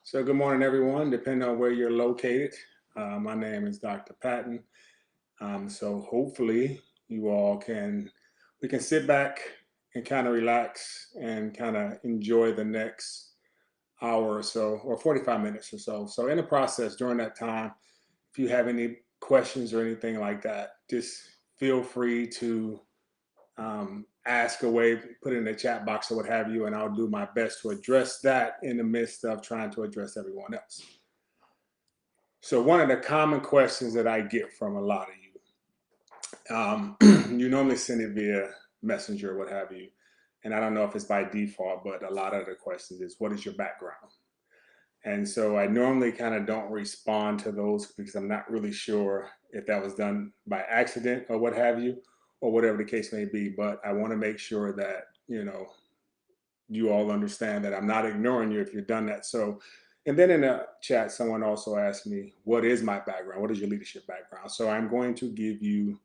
So good morning, everyone, depending on where you're located. My name is Dr. Patton. So hopefully you all we can sit back and kind of relax and kind of enjoy the next hour or so, or 45 minutes or so. So in the process, during that time, if you have any questions or anything like that, just feel free to ask away, put it in the chat box or what have you, and I'll do my best to address that in the midst of trying to address everyone else. So one of the common questions that I get from a lot of you, you normally send it via messenger or what have you. And I don't know if it's by default, but a lot of the questions is, what is your background? And so I normally kind of don't respond to those because I'm not really sure if that was done by accident or what have you, or whatever the case may be. But I want to make sure that, you all understand that I'm not ignoring you if you've done that. So, and then in the chat, someone also asked me, what is my background? What is your leadership background? So I'm going to give you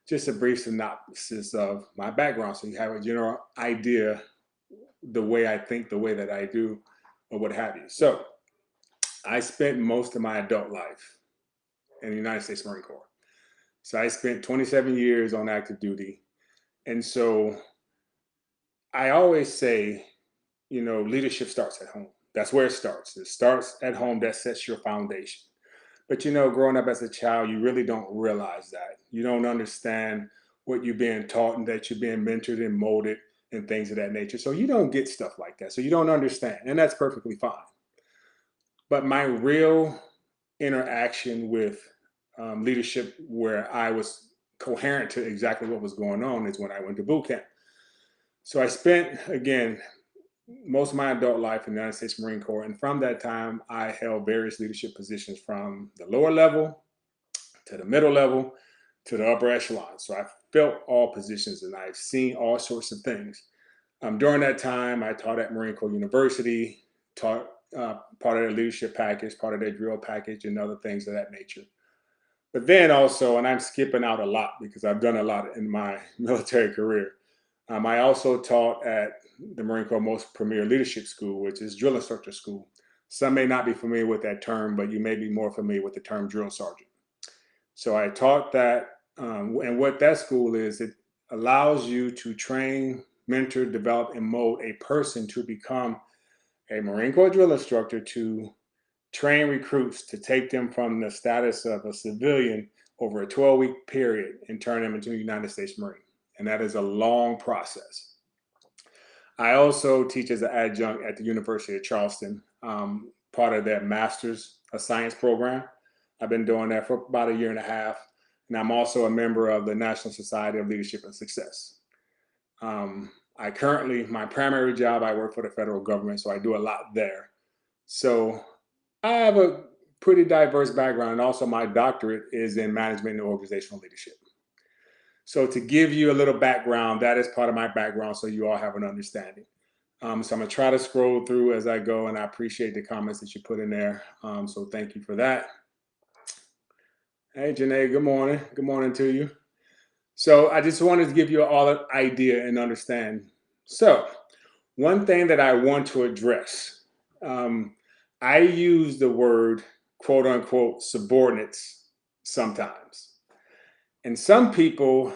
just a brief synopsis of my background so you have a general idea the way I think, the way that I do, or what have you. So I spent most of my adult life in the United States Marine Corps. So I spent 27 years on active duty. And so I always say, leadership starts at home. That's where it starts. It starts at home. That sets your foundation. But growing up as a child, you really don't realize that. You don't understand what you're being taught and that you're being mentored and molded and things of that nature. So you don't get stuff like that. So you don't understand. And that's perfectly fine. But my real interaction with leadership, where I was coherent to exactly what was going on, is when I went to boot camp. So I spent, again, most of my adult life in the United States Marine Corps. And from that time, I held various leadership positions from the lower level to the middle level to the upper echelon. So I felt all positions and I've seen all sorts of things. During that time, I taught at Marine Corps University, taught part of their leadership package, part of their drill package, and other things of that nature. But then also, and I'm skipping out a lot because I've done a lot in my military career, I also taught at the Marine Corps most premier leadership school, which is drill instructor school. Some may not be familiar with that term, but you may be more familiar with the term drill sergeant. So I taught that, and what that school is, it allows you to train, mentor, develop, and mold a person to become a Marine Corps drill instructor, to train recruits to take them from the status of a civilian over a 12-week period and turn them into a United States Marine. And that is a long process. I also teach as an adjunct at the University of Charleston, part of their Master's of Science program. I've been doing that for about a year and a half. And I'm also a member of the National Society of Leadership and Success. My primary job, I work for the federal government, so I do a lot there. So I have a pretty diverse background, and also my doctorate is in management and organizational leadership. So to give you a little background, that is part of my background, so you all have an understanding. So I'm gonna try to scroll through as I go, and I appreciate the comments that you put in there. So thank you for that. Hey, Janae, good morning. Good morning to you. So I just wanted to give you all an idea and understand. So one thing that I want to address, I use the word quote unquote subordinates sometimes. And some people,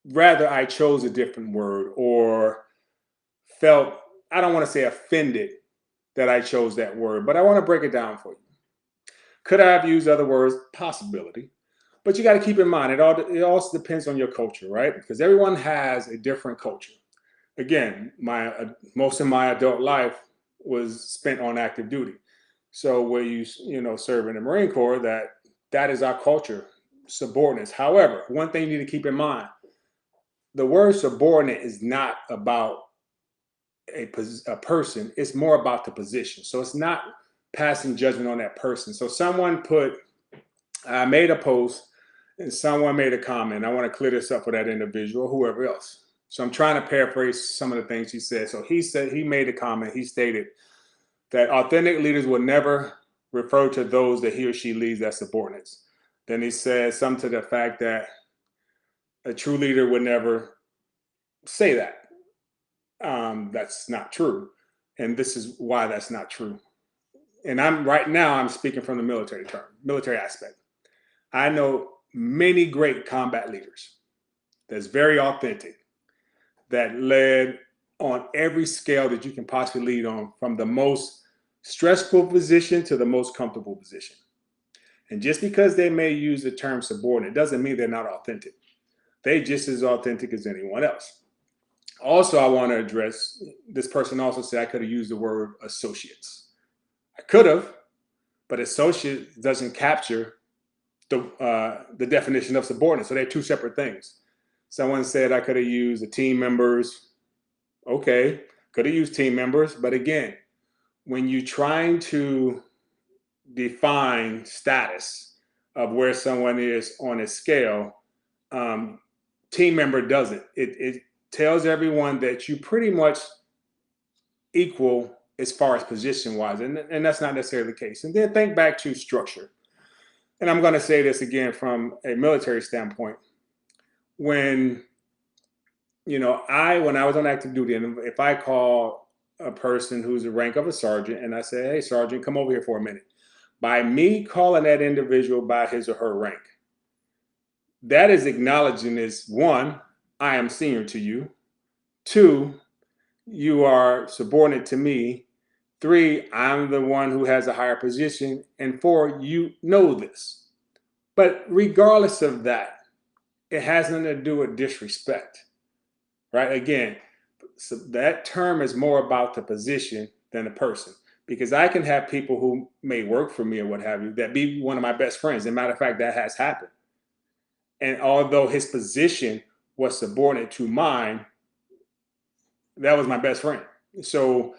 rather, I chose a different word or felt, I don't want to say offended that I chose that word, but I want to break it down for you. Could I have used other words? Possibility. But you got to keep in mind, it also depends on your culture, right? Because everyone has a different culture. Again, most of my adult life was spent on active duty. So where you serve in the Marine Corps, that is our culture, subordinates. However, one thing you need to keep in mind, the word subordinate is not about a person, it's more about the position. So it's not passing judgment on that person. So I made a post and someone made a comment. I want to clear this up for that individual, whoever else. So I'm trying to paraphrase some of the things he said. So he made a comment. He stated that authentic leaders will never refer to those that he or she leads as subordinates. Then he said something to the fact that a true leader would never say that. That's not true. And this is why that's not true. and I'm speaking from the military aspect. I know many great combat leaders that's very authentic, that led on every scale that you can possibly lead on, from the most stressful position to the most comfortable position. And just because they may use the term subordinate doesn't mean they're not authentic. They just as authentic as anyone else. Also, I want to address, this person also said I could have used the word associates. I could have, but associate doesn't capture the definition of subordinate. So they're two separate things. Someone said I could have used the team members. Okay, could have used team members. But again, when you're trying to define status of where someone is on a scale, team member doesn't. It tells everyone that you pretty much equal as far as position wise, and that's not necessarily the case. And then think back to structure. And I'm going to say this again from a military standpoint. When when I was on active duty, and if I call a person who's the rank of a sergeant and I say, hey, sergeant, come over here for a minute. By me calling that individual by his or her rank, that is acknowledging is, one, I am senior to you. Two, you are subordinate to me. Three, I'm the one who has a higher position. And four, you know this. But regardless of that, it has nothing to do with disrespect, right? Again, so that term is more about the position than the person, because I can have people who may work for me or what have you that be one of my best friends. As a matter of fact, that has happened. And although his position was subordinate to mine, that was my best friend. So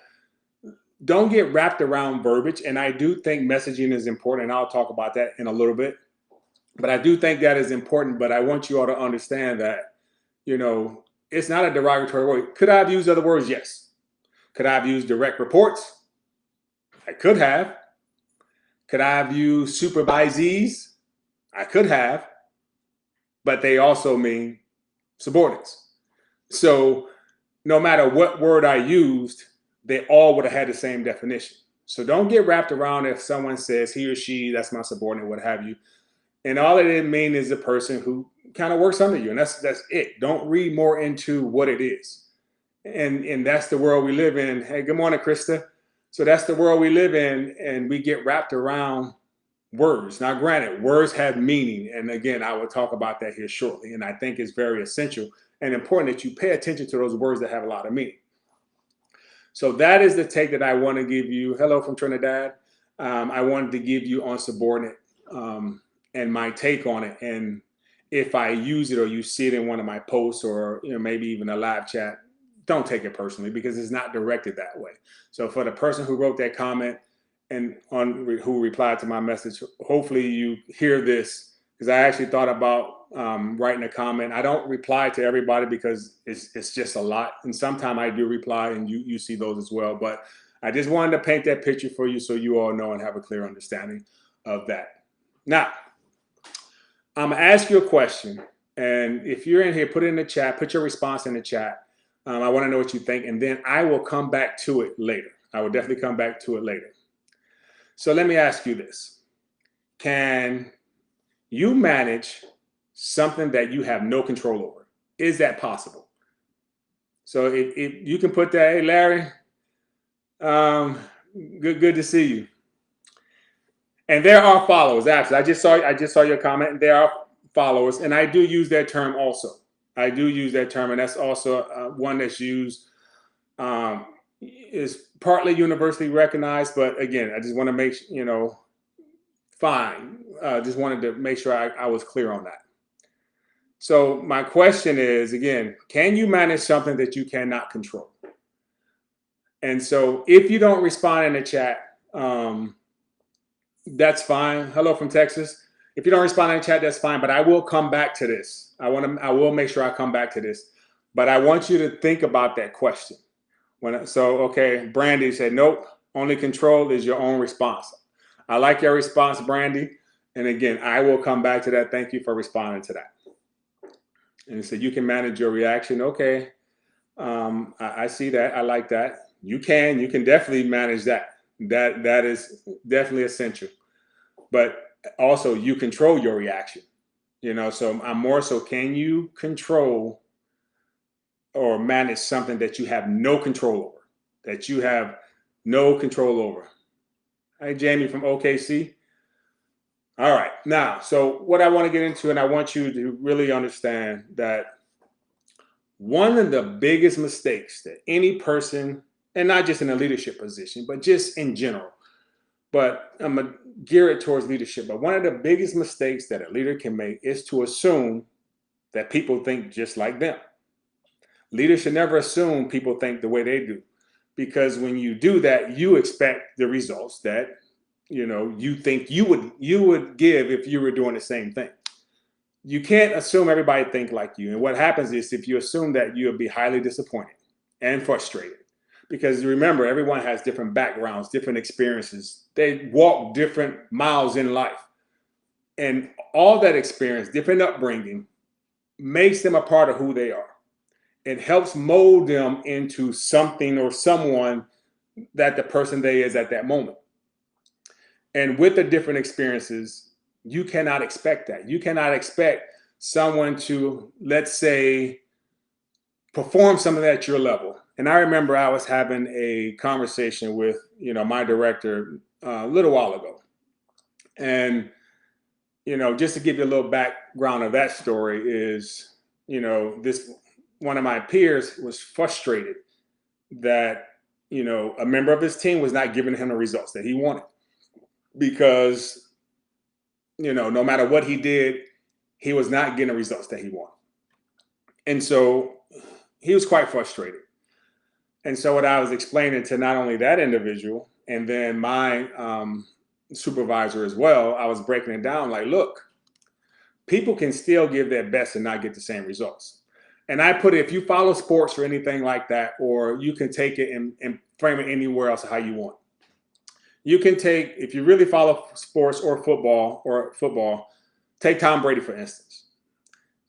don't get wrapped around verbiage. And I do think messaging is important. And I'll talk about that in a little bit. But I do think that is important. But I want you all to understand that, it's not a derogatory word. Could I have used other words? Yes. Could I have used direct reports? I could have. Could I have used supervisees? I could have. But they also mean subordinates. So no matter what word I used, they all would have had the same definition. So don't get wrapped around if someone says he or she, that's my subordinate, what have you. And all it means is a person who kind of works under you. And that's it. Don't read more into what it is. And that's the world we live in. Hey, good morning, Krista. So that's the world we live in. And we get wrapped around words. Now, granted, words have meaning. And again, I will talk about that here shortly. And I think it's very essential and important that you pay attention to those words that have a lot of meaning. So that is the take that I want to give you. Hello from Trinidad. I wanted to give you on subordinate and my take on it. And if I use it or you see it in one of my posts or maybe even a live chat, don't take it personally, because it's not directed that way. So for the person who wrote that comment and who replied to my message, hopefully you hear this, because I actually thought about writing a comment. I don't reply to everybody because it's just a lot. And sometimes I do reply and you see those as well. But I just wanted to paint that picture for you so you all know and have a clear understanding of that. Now, I'm going to ask you a question. And if you're in here, put it in the chat, put your response in the chat. I want to know what you think. And then I will come back to it later. I will definitely come back to it later. So let me ask you this. Can you manage something that you have no control over? Is that possible? So if you can put that, hey, Larry, good to see you. And there are followers. Actually, I just saw your comment, and there are followers, and I do use that term also. I do use that term, and that's also one that's used, is partly universally recognized. But again, I just want to make fine. Just wanted to make sure I was clear on that. So my question is, again, can you manage something that you cannot control? And so if you don't respond in the chat, that's fine. Hello from Texas. If you don't respond in the chat, that's fine. But I will come back to this. I will make sure I come back to this. But I want you to think about that question. Okay, Brandy said, nope, only control is your own response. I like your response, Brandy. And again, I will come back to that. Thank you for responding to that. And it said, you can manage your reaction. Okay, I see that. I like that. You can definitely manage that. That is definitely essential. But also, you control your reaction. So I'm more so, can you control or manage something that you have no control over, that you have no control over? Hi, Jamie from OKC. All right. Now, so what I want to get into, and I want you to really understand that one of the biggest mistakes that any person, and not just in a leadership position, but just in general, but I'm going to gear it towards leadership. But one of the biggest mistakes that a leader can make is to assume that people think just like them. Leaders should never assume people think the way they do, because when you do that, you expect the results that you think you would give if you were doing the same thing. You can't assume everybody think like you. And what happens is, if you assume that, you'll be highly disappointed and frustrated. Because remember, everyone has different backgrounds, different experiences. They walk different miles in life. And all that experience, different upbringing, makes them a part of who they are. It helps mold them into something or someone that the person they is at that moment. And with the different experiences, you cannot expect that. You cannot expect someone to, let's say, perform something at your level. And I remember I was having a conversation with, my director a little while ago. And, just to give you a little background of that story is, this one of my peers was frustrated that, a member of his team was not giving him the results that he wanted, because, no matter what he did, he was not getting the results that he wanted. And so he was quite frustrated. And so what I was explaining to not only that individual, and then my supervisor as well, I was breaking it down like, look, people can still give their best and not get the same results. And I put it, if you follow sports or anything like that, or you can take it and frame it anywhere else how you want. You can take, if you really follow sports or football, take Tom Brady, for instance.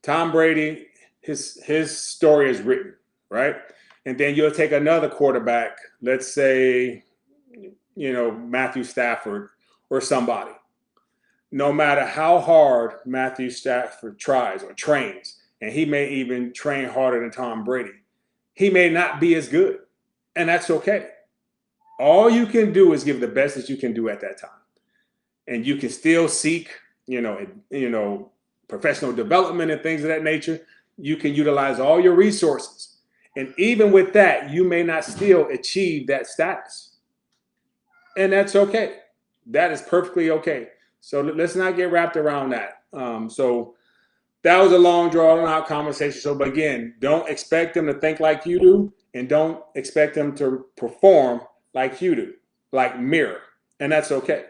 Tom Brady, his story is written, right? And then you'll take another quarterback, let's say, Matthew Stafford or somebody. No matter how hard Matthew Stafford tries or trains, and he may even train harder than Tom Brady, he may not be as good. And that's okay. All you can do is give the best that you can do at that time. And you can still seek, professional development and things of that nature. You can utilize all your resources. And even with that, you may not still achieve that status. And that's okay. That is perfectly okay. So let's not get wrapped around that. So that was a long, drawn out conversation. So, but again, don't expect them to think like you do, and don't expect them to perform like you do, like mirror. And that's okay.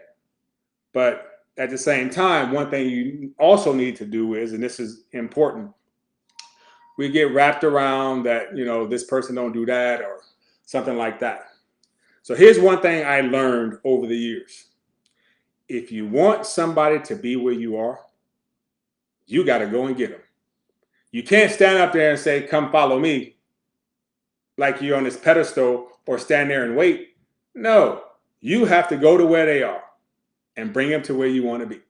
But at the same time, one thing you also need to do is, and this is important, we get wrapped around that, this person don't do that or something like that. So here's one thing I learned over the years. If you want somebody to be where you are, you got to go and get them. You can't stand up there and say, come follow me, like you're on this pedestal, or stand there and wait. No, you have to go to where they are and bring them to where you want to be.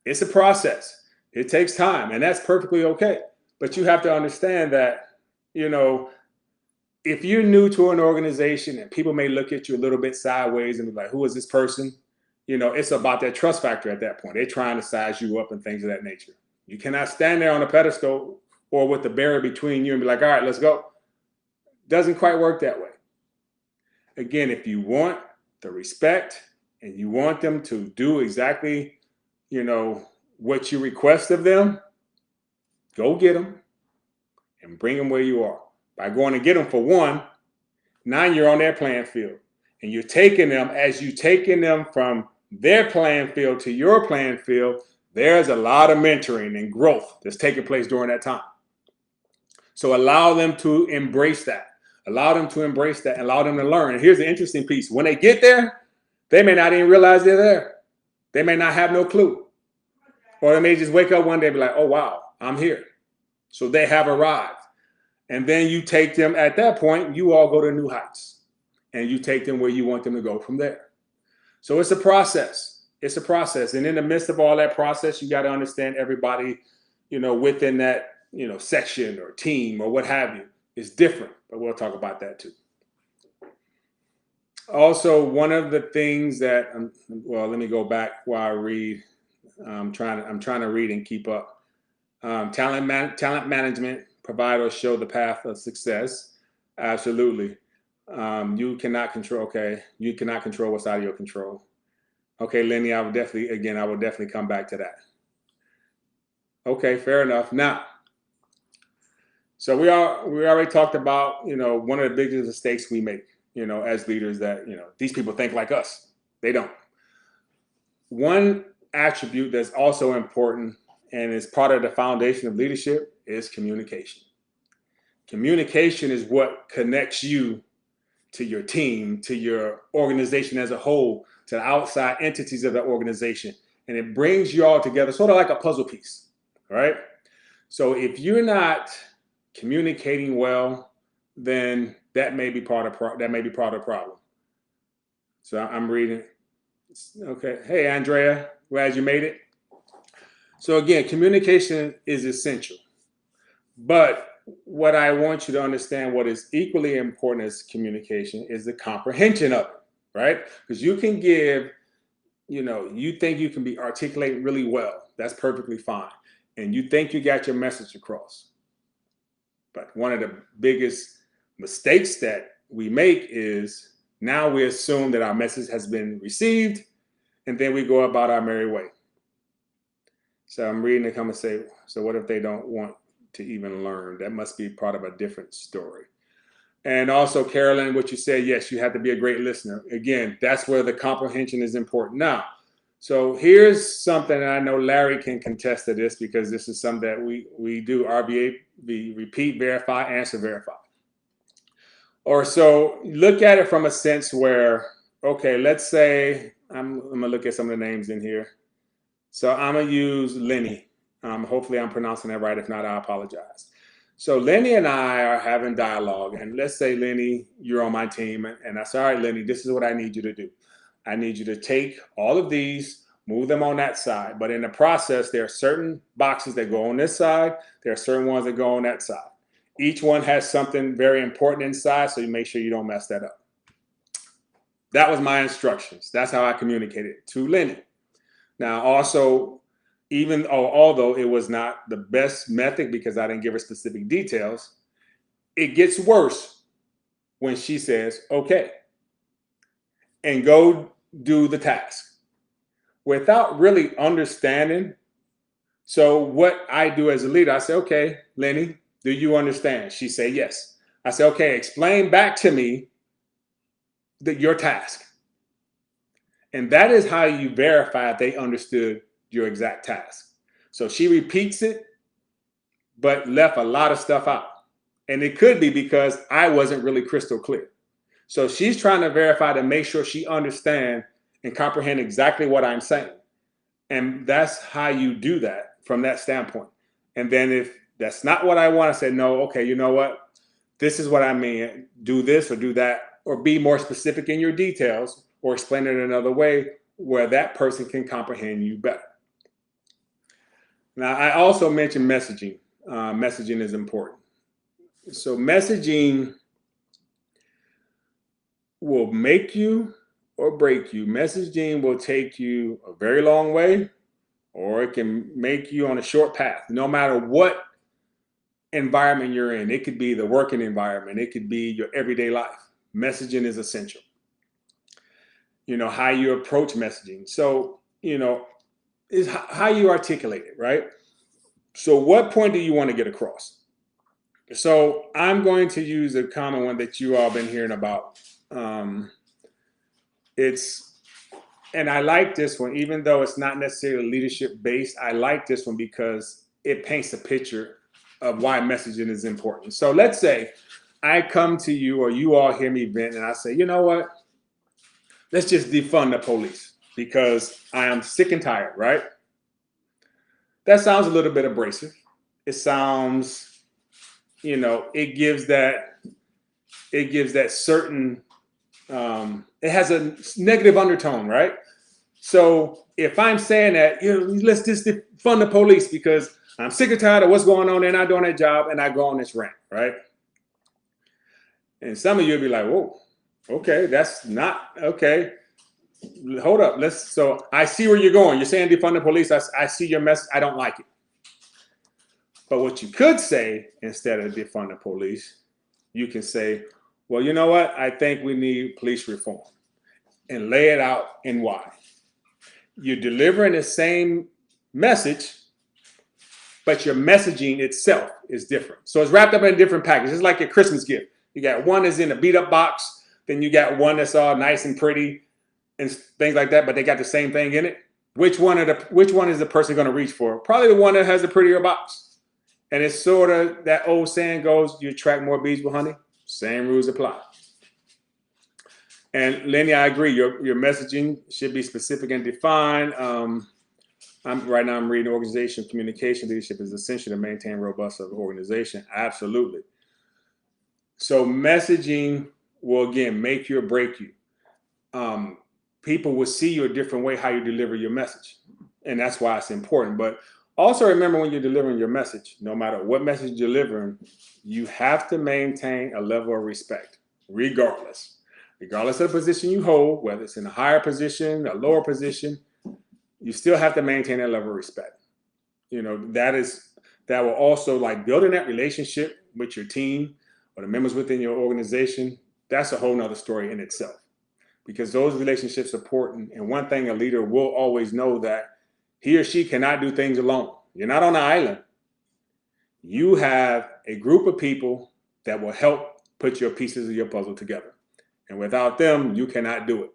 It's a process. It takes time, and that's perfectly okay. But you have to understand that, if you're new to an organization and people may look at you a little bit sideways and be like, who is this person? It's about that trust factor at that point. They're trying to size you up and things of that nature. You cannot stand there on a pedestal or with the barrier between you and be like, all right, let's go. Doesn't quite work that way. Again, if you want the respect and you want them to do exactly, what you request of them, go get them and bring them where you are. By going and get them for one, now you're on their playing field. And you're taking them, as you taking them from their playing field to your playing field, there's a lot of mentoring and growth that's taking place during that time. So allow them to embrace that. Allow them to embrace that. Allow them to learn. And here's the interesting piece. When they get there, they may not even realize they're there. They may not have no clue. Or they may just wake up one day and be like, oh, wow, I'm here. So they have arrived. And then you take them at that point, you all go to new heights. and you take them where you want them to go from there. So it's a process. It's a process. And in the midst of all that process, you got to understand everybody, within that, section or team or what have you is different. But we'll talk about that too. Also, one of the things that, let me go back while I read. I'm trying to read and keep up. Talent management, provide or show the path of success. Absolutely. You cannot control. Okay, you cannot control what's out of your control. Okay, Lenny, I will definitely come back to that. Okay, fair enough. Now, so we already talked about one of the biggest mistakes we make as leaders, that these people think like us. They don't. One attribute that's also important and is part of the foundation of leadership is communication. Communication is what connects you to your team, to your organization as a whole, to the outside entities of the organization. And it brings you all together, sort of like a puzzle piece, right? So if you're not communicating well, then that may be part of the problem. So I'm reading. Okay. Hey, Andrea, glad you made it. So again, communication is essential. But what I want you to understand, what is equally important as communication, is the comprehension of it, right? Because you can give, you think you can be articulating really well. That's perfectly fine. And you think you got your message across. But one of the biggest mistakes that we make is now we assume that our message has been received, and then we go about our merry way. So I'm reading the comments say, so what if they don't want to even learn? That must be part of a different story. And also, Carolyn, what you said, yes, you have to be a great listener. Again, that's where the comprehension is important. Now, so here's something, and I know Larry can contest to this because this is something that we do, RVA, repeat, verify, answer, verify. Or so look at it from a sense where, okay, let's say, I'm going to look at some of the names in here. So I'm going to use Lenny. Hopefully I'm pronouncing that right. If not, I apologize. So Lenny and I are having dialogue. And let's say, Lenny, you're on my team. And I say, all right, Lenny, this is what I need you to do. I need you to take all of these, move them on that side. But in the process, there are certain boxes that go on this side. There are certain ones that go on that side. Each one has something very important inside, so you make sure you don't mess that up. That was my instructions. That's how I communicated to Lenny. Now, also, although it was not the best method because I didn't give her specific details, it gets worse when she says, okay, and go do the task without really understanding. So what I do as a leader, I say, okay, Lenny, do you understand? She say, yes. I say, okay, explain back to me your task. And that is how you verify if they understood your exact task. So she repeats it, but left a lot of stuff out. And it could be because I wasn't really crystal clear. So she's trying to verify to make sure she understands and comprehend exactly what I'm saying. And that's how you do that from that standpoint. And then if that's not what I want to say, no, okay, you know what? This is what I mean. Do this or do that, or be more specific in your details, or explain it another way where that person can comprehend you better. Now, I also mentioned messaging. Messaging is important. So messaging will make you or break you. Messaging will take you a very long way, or it can make you on a short path, no matter what environment you're in. It could be the working environment. It could be your everyday life. Messaging is essential. How you approach messaging. So, is how you articulate it, right? So what point do you want to get across? So I'm going to use a common one that you all been hearing about. And I like this one, even though it's not necessarily leadership based. I like this one because it paints a picture of why messaging is important. So let's say I come to you, or you all hear me vent, and I say, you know what? Let's just defund the police because I am sick and tired, right? That sounds a little bit abrasive. It sounds, it gives that certain it has a negative undertone, right? So if I'm saying that, let's just defund the police because I'm sick and tired of what's going on, they're not doing their job, and I go on this rant, right? And some of you will be like, whoa, okay, that's not okay. Hold up. So I see where you're going. You're saying defund the police. I see your message. I don't like it. But what you could say instead of defund the police, you can say, well, you know what? I think we need police reform, and lay it out and why. You're delivering the same message, but your messaging itself is different. So it's wrapped up in a different package. It's like your Christmas gift. You got one that's in a beat up box, then you got one that's all nice and pretty and things like that, but they got the same thing in it. Which one is the person going to reach for? Probably the one that has a prettier box. And it's sort of that old saying goes, you attract more bees with honey. Same rules apply. And Lenny, I agree. Your messaging should be specific and defined. Right now I'm reading Organization Communication Leadership is essential to maintain robust organization. Absolutely. So messaging will, again, make you or break you. People will see you a different way how you deliver your message. And that's why it's important. But also remember, when you're delivering your message, no matter what message you're delivering, you have to maintain a level of respect, regardless of the position you hold, whether it's in a higher position, a lower position, you still have to maintain that level of respect. That will also, like, building that relationship with your team or the members within your organization. That's a whole nother story in itself, because those relationships are important. And one thing a leader will always know, that he or she cannot do things alone. You're not on an island. You have a group of people that will help put your pieces of your puzzle together. And without them, you cannot do it.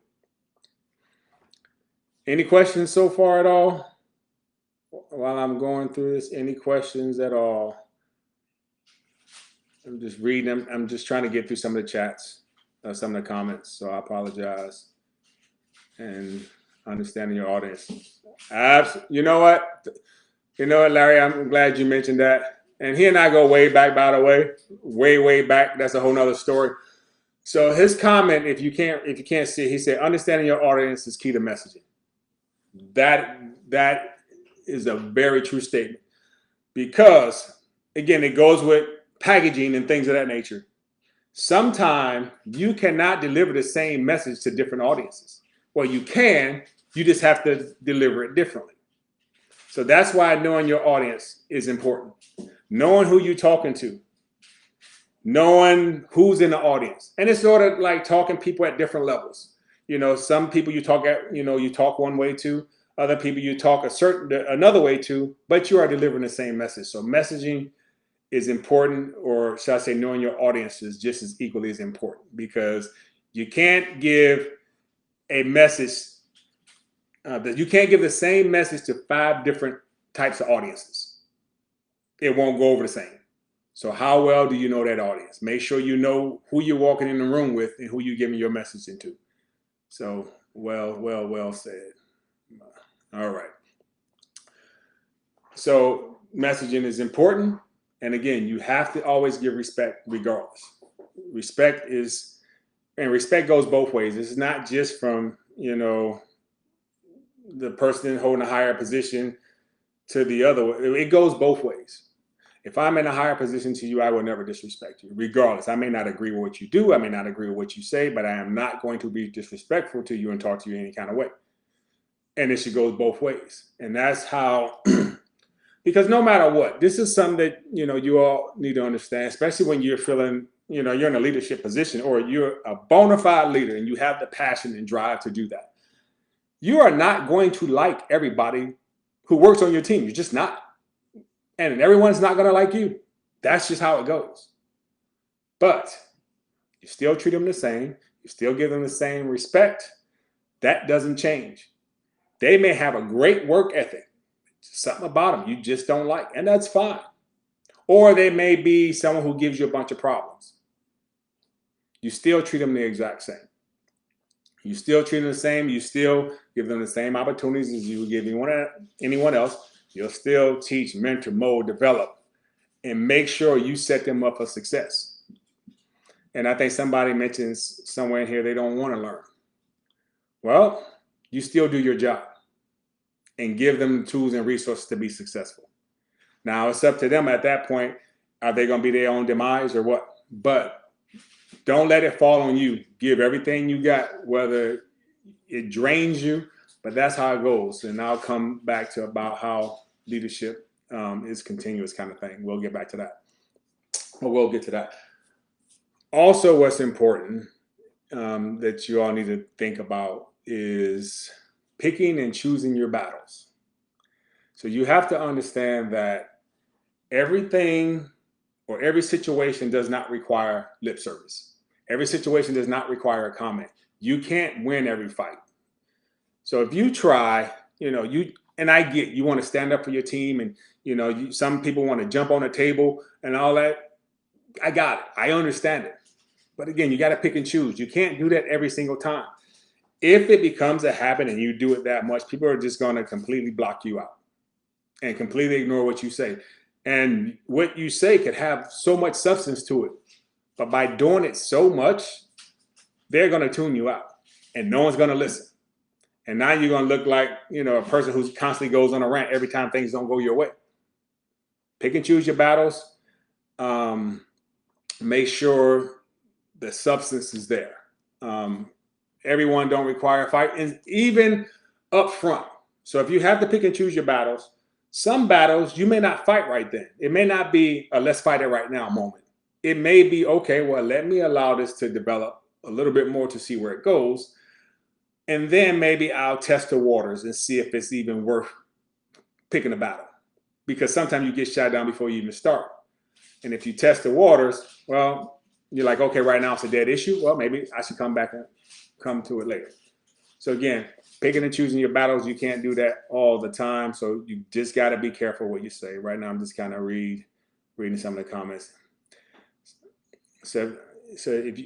Any questions so far at all? While I'm going through this, any questions at all? I'm just reading them. I'm just trying to get through some of the chats, some of the comments. So I apologize. And understanding your audience. You know what, Larry, I'm glad you mentioned that. And he and I go way back, by the way, way back. That's a whole nother story. So his comment, if you can't see it, he said, understanding your audience is key to messaging. That is a very true statement, because, again, it goes with packaging and things of that nature. Sometimes you cannot deliver the same message to different audiences. Well, you can, you just have to deliver it differently. So that's why knowing your audience is important. Knowing who you're talking to, knowing who's in the audience. And it's sort of like talking people at different levels. Some people you talk one way to, other people you talk another way to, but you are delivering the same message. So messaging is important, or should I say knowing your audience is just as equally as important, because you can't give a message that you can't give the same message to 5 different types of audiences. It won't go over the same. So how well do you know that audience? Make sure you know who you're walking in the room with and who you're giving your message into. So well said. All right. So messaging is important. And again, you have to always give respect regardless. Respect goes both ways. It's not just from, the person holding a higher position to the other. It goes both ways. If I'm in a higher position to you, I will never disrespect you, regardless. I may not agree with what you do. I may not agree with what you say, but I am not going to be disrespectful to you and talk to you any kind of way. And it should go both ways. And that's how, because no matter what, this is something that, you all need to understand, especially when you're feeling, you're in a leadership position, or you're a bona fide leader and you have the passion and drive to do that. You are not going to like everybody who works on your team. You're just not. And everyone's not going to like you. That's just how it goes. But you still treat them the same. You still give them the same respect. That doesn't change. They may have a great work ethic. Something about them you just don't like, and that's fine. Or they may be someone who gives you a bunch of problems. You still treat them the exact same. You still treat them the same. You still give them the same opportunities as you would give anyone else. You'll still teach, mentor, mold, develop, and make sure you set them up for success. And I think somebody mentions somewhere in here they don't want to learn. Well, you still do your job and give them the tools and resources to be successful. Now it's up to them at that point. Are they going to be their own demise or what? But don't let it fall on you. Give everything you got, whether it drains you, but that's how it goes. And I'll come back to about how leadership is continuous kind of thing. We'll get back to that. But we'll get to that. Also, what's important that you all need to think about is picking and choosing your battles. So you have to understand that everything or every situation does not require lip service. Every situation does not require a comment. You can't win every fight. So if you try, and I get you want to stand up for your team, and some people want to jump on a table and all that. I got it. I understand it. But again, you got to pick and choose. You can't do that every single time. If it becomes a habit and you do it that much, people are just going to completely block you out and completely ignore what you say. And what you say could have so much substance to it. But by doing it so much, they're going to tune you out and no one's going to listen. And now you're going to look like, a person who constantly goes on a rant every time things don't go your way. Pick and choose your battles. Make sure the substance is there. Everyone don't require a fight, and even up front. So if you have to pick and choose your battles, some battles you may not fight right then. It may not be a let's fight it right now moment. It may be, okay, well, let me allow this to develop a little bit more to see where it goes. And then maybe I'll test the waters and see if it's even worth picking a battle. Because sometimes you get shot down before you even start. And if you test the waters, well, you're like, okay, right now it's a dead issue. Well, maybe I should come back and come to it later. So again, picking and choosing your battles, you can't do that all the time. So you just got to be careful what you say. Right now, I'm just kind of reading some of the comments. So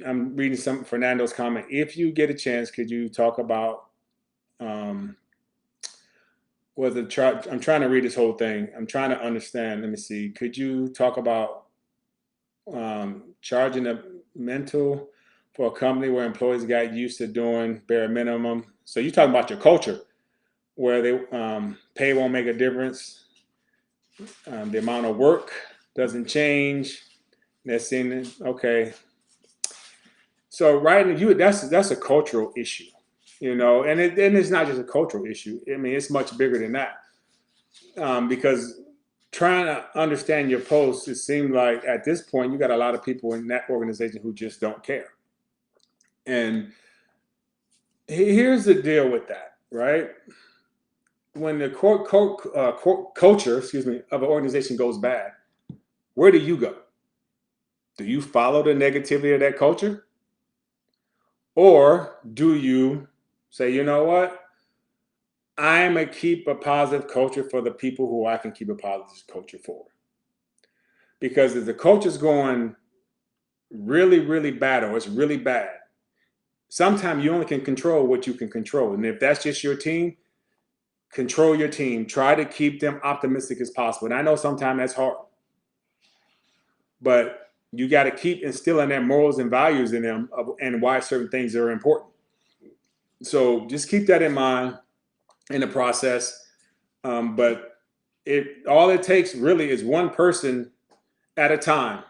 I'm reading some Fernando's comment. If you get a chance, could you talk about I'm trying to read this whole thing. I'm trying to understand. Let me see. Could you talk about charging a mental for a company where employees got used to doing bare minimum? So you're talking about your culture where they pay won't make a difference. The amount of work doesn't change. That's in okay. So that's a cultural issue, and it's not just a cultural issue. I mean, it's much bigger than that. Because trying to understand your posts, it seemed like at this point you got a lot of people in that organization who just don't care. And here's the deal with that, right? When the culture, of an organization goes bad, where do you go? Do you follow the negativity of that culture? Or do you say, you know what? I'm going to keep a positive culture for the people who I can keep a positive culture for. Because if the culture's going really, really bad or it's really bad, sometimes you only can control what you can control. And if that's just your team, control your team. Try to keep them optimistic as possible. And I know sometimes that's hard. But you got to keep instilling their morals and values in them and why certain things are important. So just keep that in mind in the process. But all it takes really is one person at a time.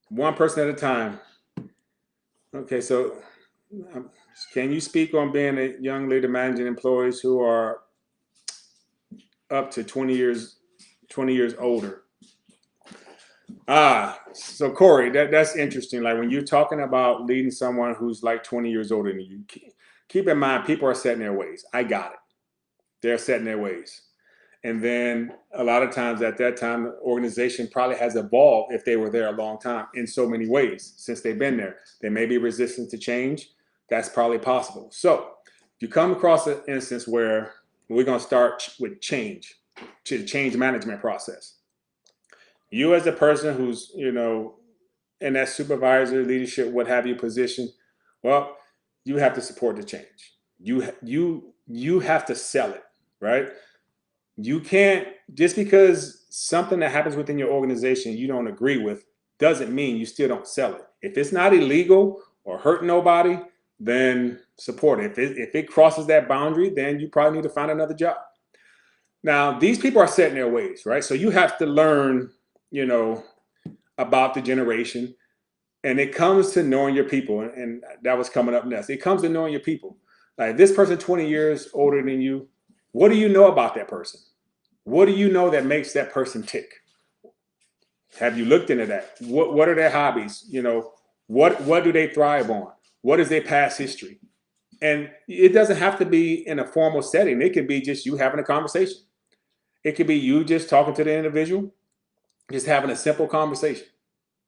One person at a time. Okay, so can you speak on being a young leader managing employees who are up to 20 years older? So Corey, that's interesting. Like when you're talking about leading someone who's like 20 years older than you, keep in mind people are set in their ways. I got it. They're set in their ways. And then a lot of times at that time, the organization probably has evolved if they were there a long time in so many ways since they've been there. They may be resistant to change. That's probably possible. So if you come across an instance where we're going to start with change management process. You as a person who's, in that supervisor, leadership, what have you position, well, you have to support the change. You have to sell it, right? You can't, just because something that happens within your organization you don't agree with, doesn't mean you still don't sell it. If it's not illegal or hurt nobody, then support it. If it crosses that boundary, then you probably need to find another job. Now, these people are set in their ways, right? So you have to learn, about the generation. And it comes to knowing your people. And that was coming up next. It comes to knowing your people. Like, this person 20 years older than you, what do you know about that person? What do you know that makes that person tick? Have you looked into that? What are their hobbies? What do they thrive on? What is their past history? And it doesn't have to be in a formal setting. It could be just you having a conversation. It could be you just talking to the individual, just having a simple conversation.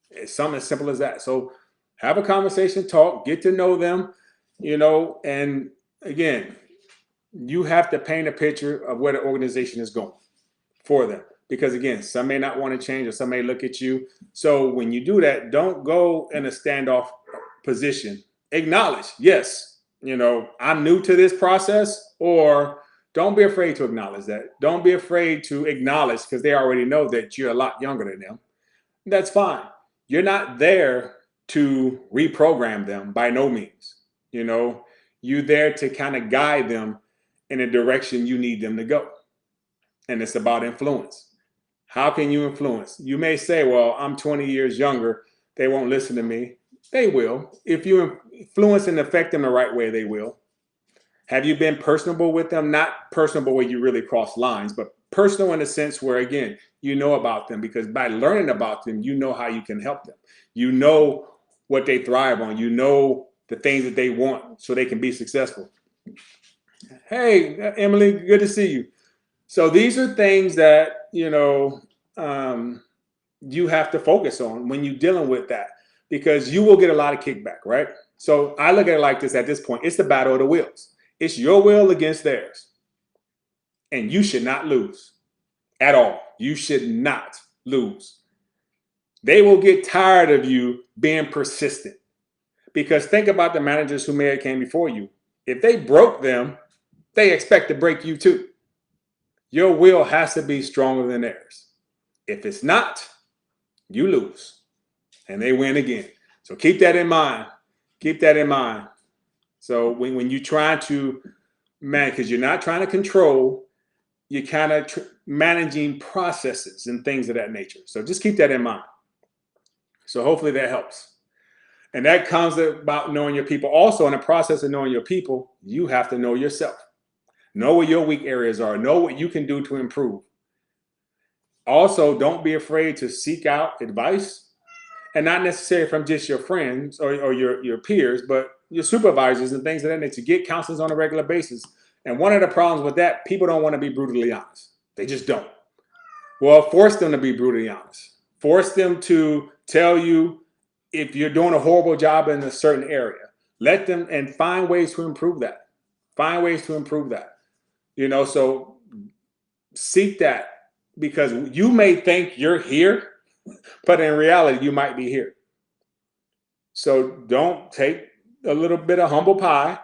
It's something as simple as that. So have a conversation, talk, get to know them, and again, you have to paint a picture of where the organization is going for them. Because again, some may not want to change, or some may look at you. So when you do that, don't go in a standoff position. Acknowledge, yes, I'm new to this process, or don't be afraid to acknowledge that. Don't be afraid to acknowledge, because they already know that you're a lot younger than them. That's fine. You're not there to reprogram them, by no means. You're there to kind of guide them in a direction you need them to go. And it's about influence. How can you influence? You may say, well, I'm 20 years younger. They won't listen to me. They will. If you influence and affect them the right way, they will. Have you been personable with them? Not personable where you really cross lines, but personal in the sense where, again, you know about them, because by learning about them, you know how you can help them. You know what they thrive on. You know the things that they want so they can be successful. Hey, Emily, good to see you. So these are things that, you have to focus on when you're dealing with that, because you will get a lot of kickback, right? So I look at it like this at this point. It's the battle of the wills. It's your will against theirs. And you should not lose at all. You should not lose. They will get tired of you being persistent, because think about the managers who may have came before you. If they broke them, they expect to break you too. Your will has to be stronger than theirs. If it's not, you lose and they win again. So keep that in mind. Keep that in mind. So when you try to manage, because you're not trying to control, you're kind of managing processes and things of that nature. So just keep that in mind. So hopefully that helps. And that comes about knowing your people. Also, in the process of knowing your people, you have to know yourself. Know where your weak areas are. Know what you can do to improve. Also, don't be afraid to seek out advice, and not necessarily from just your friends or your peers, but your supervisors and things of that nature. Get counselors on a regular basis. And one of the problems with that, people don't want to be brutally honest. They just don't. Well, force them to be brutally honest. Force them to tell you if you're doing a horrible job in a certain area. Let them, and find ways to improve that. Find ways to improve that. So seek that, because you may think you're here, but in reality, you might be here. So don't take a little bit of humble pie,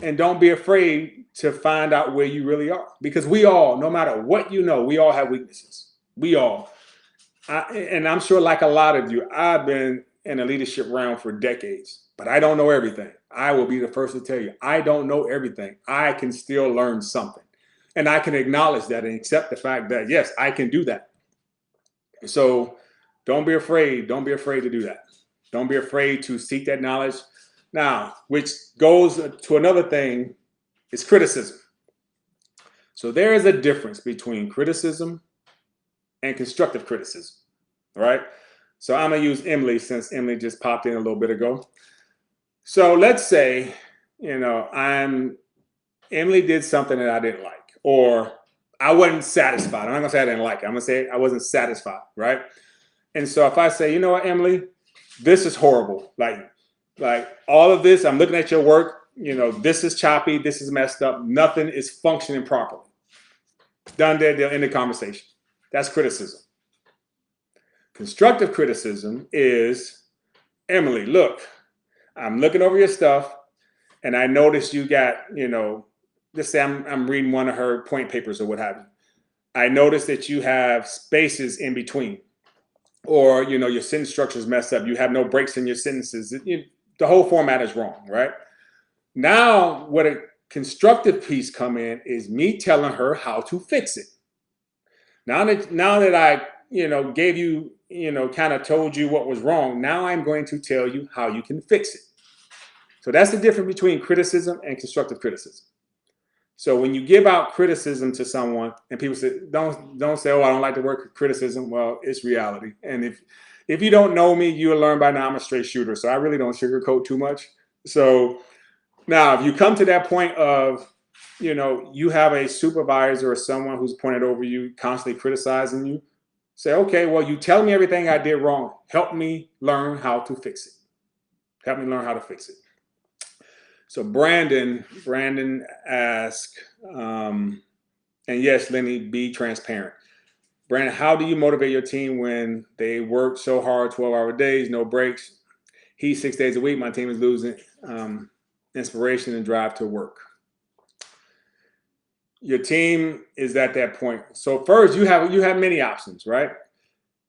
and don't be afraid to find out where you really are, because we all, no matter what we all have weaknesses. We all. And I'm sure, like a lot of you, I've been in a leadership realm for decades, but I don't know everything. I will be the first to tell you, I don't know everything. I can still learn something. And I can acknowledge that and accept the fact that, yes, I can do that. So don't be afraid. Don't be afraid to do that. Don't be afraid to seek that knowledge. Now, which goes to another thing, is criticism. So there is a difference between criticism and constructive criticism, right? So I'm going to use Emily, since Emily just popped in a little bit ago. So let's say, Emily did something that I didn't like, or I wasn't satisfied. I'm not going to say I didn't like it. I'm going to say I wasn't satisfied, right? And so if I say, you know what, Emily, this is horrible. Like all of this, I'm looking at your work, this is choppy, this is messed up. Nothing is functioning properly. Done there, they'll end the conversation. That's criticism. Constructive criticism is, Emily, look, I'm looking over your stuff, and I noticed you got, let's say I'm reading one of her point papers or what have you. I noticed that you have spaces in between. or your sentence structure is messed up. You have no breaks in your sentences. The whole format is wrong, right? Now, what a constructive piece come in is me telling her how to fix it. Now that I gave you kind of told you what was wrong, now I'm going to tell you how you can fix it. So that's the difference between criticism and constructive criticism. So when you give out criticism to someone and people say, don't say, oh, I don't like the word criticism. Well, it's reality. And if you don't know me, you'll learn by now I'm a straight shooter. So I really don't sugarcoat too much. So now if you come to that point of, you have a supervisor or someone who's pointed over you, constantly criticizing you, say, okay, well, you tell me everything I did wrong. Help me learn how to fix it. Help me learn how to fix it. So Brandon asked, and yes, Lenny, be transparent. Brandon, how do you motivate your team when they work so hard, 12-hour days, no breaks? He's 6 days a week. My team is losing inspiration and drive to work. Your team is at that point. So first, you have many options, right?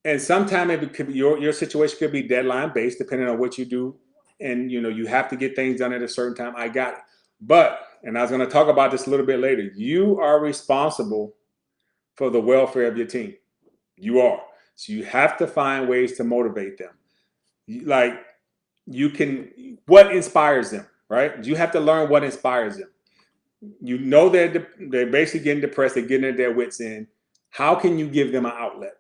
And sometimes it could be your situation could be deadline based, depending on what you do. And you have to get things done at a certain time. I got it. But, and I was going to talk about this a little bit later, you are responsible for the welfare of your team. You are. So you have to find ways to motivate them. What inspires them, right? You have to learn what inspires them. They're basically getting depressed, they're getting at their wits' end. How can you give them an outlet?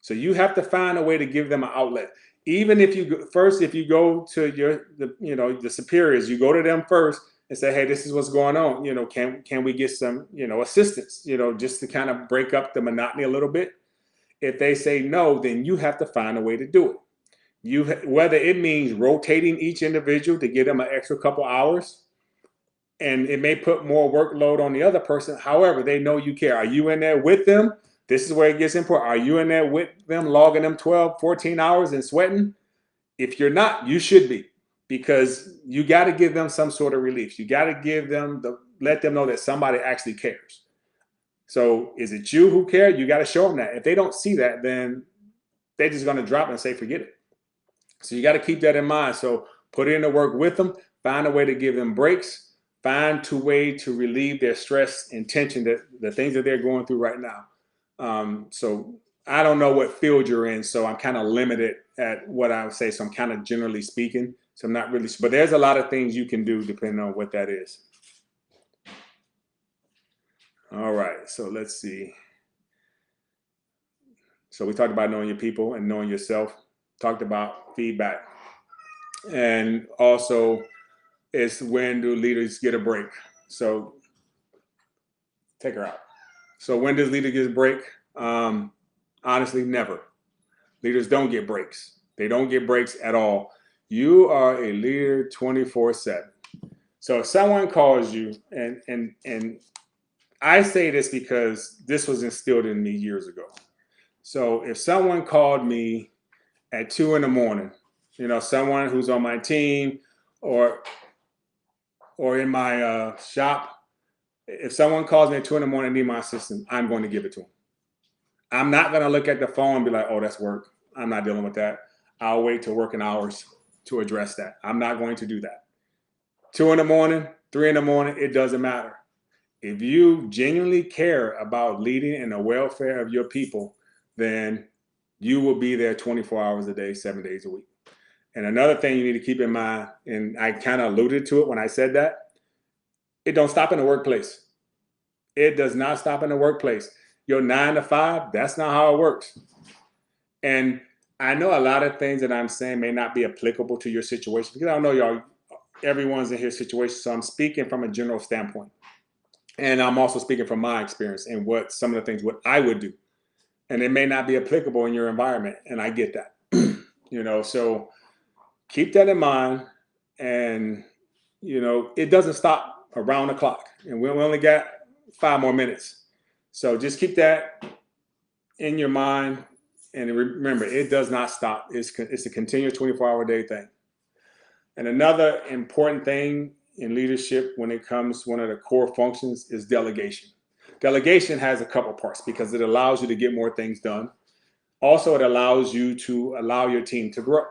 So you have to find a way to give them an outlet. Even if you go to the superiors, you go to them first and say, hey, this is what's going on. Can we get some, assistance, just to kind of break up the monotony a little bit. If they say no, then you have to find a way to do it. Whether it means rotating each individual to give them an extra couple hours, and it may put more workload on the other person. However, they know you care. Are you in there with them? This is where it gets important. Are you in there with them, logging them 12, 14 hours and sweating? If you're not, you should be, because you got to give them some sort of relief. You got to let them know that somebody actually cares. So is it you who care? You got to show them that. If they don't see that, then they're just going to drop and say, forget it. So you got to keep that in mind. So put in the work with them, find a way to give them breaks, find a way to relieve their stress and tension, the things that they're going through right now. So I don't know what field you're in, so I'm kind of limited at what I would say. So I'm kind of generally speaking. So I'm not really, but there's a lot of things you can do depending on what that is. All right, so let's see. So we talked about knowing your people and knowing yourself, talked about feedback. And also, it's when do leaders get a break? So take her out. So when does leader get a break? Honestly, never. Leaders don't get breaks. They don't get breaks at all. You are a leader 24/7. So if someone calls you, and I say this because this was instilled in me years ago. So if someone called me at 2 a.m, someone who's on my team or in my shop, if someone calls me at 2 a.m. and need my assistance, I'm going to give it to them. I'm not going to look at the phone and be like, oh, that's work. I'm not dealing with that. I'll wait till working hours to address that. I'm not going to do that. 2 a.m, 3 a.m, it doesn't matter. If you genuinely care about leading and the welfare of your people, then you will be there 24 hours a day, 7 days a week. And another thing you need to keep in mind, and I kind of alluded to it when I said that, it don't stop in the workplace. It does not stop in the workplace. Your 9 to 5, that's not how it works. And I know a lot of things that I'm saying may not be applicable to your situation, because I don't know everyone's in his situation. So I'm speaking from a general standpoint. And I'm also speaking from my experience and what some of the things what I would do. And it may not be applicable in your environment. And I get that. So keep that in mind. And, it doesn't stop around the clock. And we only got 5 more minutes. So just keep that in your mind. And remember, it does not stop. It's a continuous 24-hour day thing. And another important thing in leadership when it comes, one of the core functions is delegation. Delegation has a couple parts because it allows you to get more things done. Also, it allows you to allow your team to grow.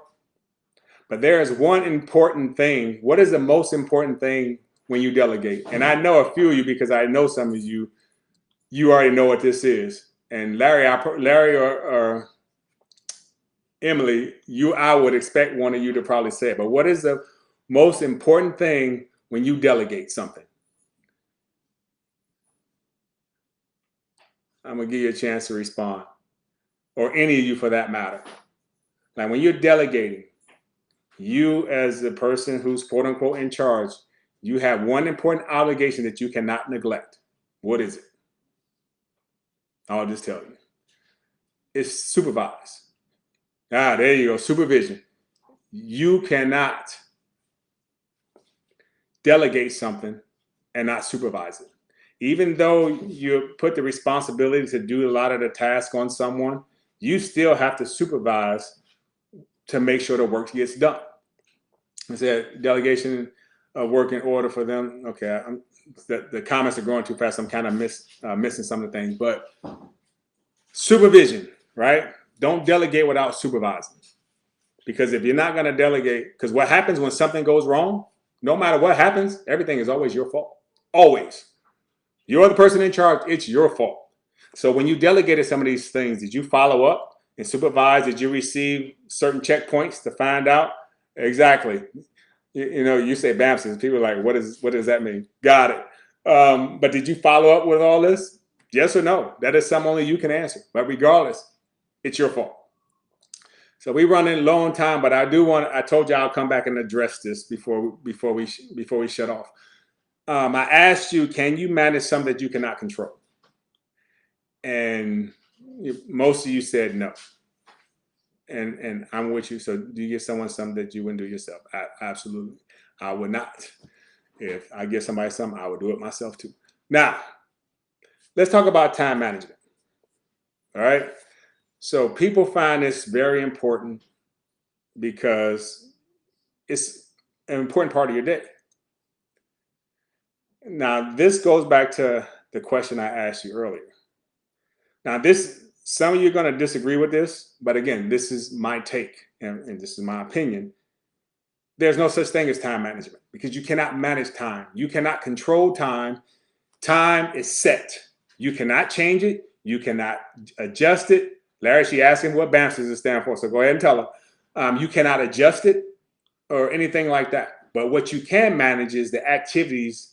But there is one important thing. What is the most important thing when you delegate? And I know a few of you because I know some of you. You already know what this is. And Larry, or Emily, I would expect one of you to probably say it. But what is the most important thing when you delegate something? I'm gonna give you a chance to respond, or any of you for that matter. Like when you're delegating, you as the person who's quote unquote in charge, you have one important obligation that you cannot neglect. What is it? I'll just tell you. It's supervise. There you go, supervision. You cannot delegate something and not supervise it. Even though you put the responsibility to do a lot of the task on someone, you still have to supervise to make sure the work gets done. I said delegation of work in order for them. Okay, the comments are going too fast. I'm kind of missing some of the things, but supervision, right? Don't delegate without supervising. Because if you're not going to delegate, because what happens when something goes wrong, no matter what happens, everything is always your fault. Always. You're the person in charge. It's your fault. So when you delegated some of these things, did you follow up and supervise? Did you receive certain checkpoints to find out? Exactly. You say BAMSs. People are like, what does that mean? Got it. But did you follow up with all this? Yes or no? That is something only you can answer. But regardless, it's your fault. So we run in low on time, but I told you I'll come back and address this before we shut off. I asked you, can you manage something that you cannot control? And most of you said no. And I'm with you. So do you give someone something that you wouldn't do yourself? Absolutely. I would not. If I give somebody something, I would do it myself too. Now, let's talk about time management. All right. So people find this very important because it's an important part of your day. Now, this goes back to the question I asked you earlier. Now, some of you are going to disagree with this, but again, this is my take and this is my opinion. There's no such thing as time management because you cannot manage time. You cannot control time. Time is set. You cannot change it. You cannot adjust it. Larry, she asked him what BAMS does it stand for, so go ahead and tell her. You cannot adjust it or anything like that. But what you can manage is the activities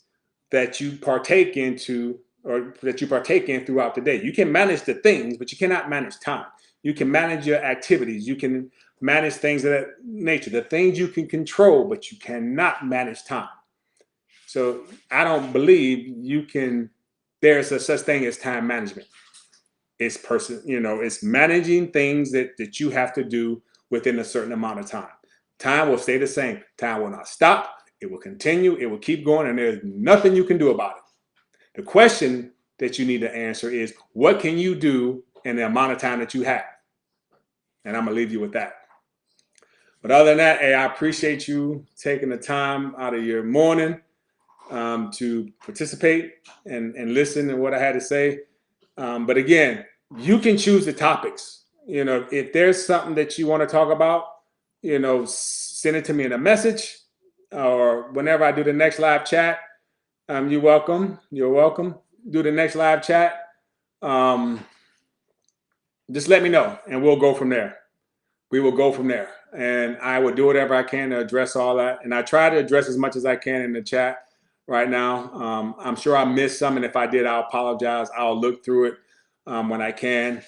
that you partake into or that you partake in throughout the day. You can manage the things, but you cannot manage time. You can manage your activities. You can manage things of that nature, the things you can control, but you cannot manage time. So I don't believe there's a such thing as time management. It's managing things that you have to do within a certain amount of time. Time will stay the same. Time will not stop. It will continue. It will keep going, and there's nothing you can do about it. The question that you need to answer is, what can you do in the amount of time that you have? And I'm going to leave you with that. But other than that, hey, I appreciate you taking the time out of your morning to participate and listen to what I had to say. But again, you can choose the topics. If there's something that you want to talk about, send it to me in a message or whenever I do the next live chat. You're welcome. You're welcome. Do the next live chat. Just let me know and we'll go from there. We will go from there. And I will do whatever I can to address all that. And I try to address as much as I can in the chat right now. I'm sure I missed some. And if I did, I'll apologize. I'll look through it when I can.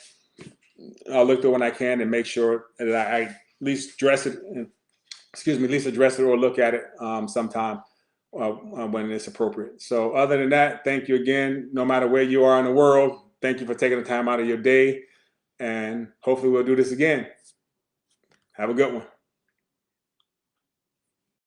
I'll look through it when I can and make sure that I at least address it. At least address it or look at it sometime when it's appropriate. So other than that, thank you again. No matter where you are in the world, thank you for taking the time out of your day. And hopefully we'll do this again. Have a good one.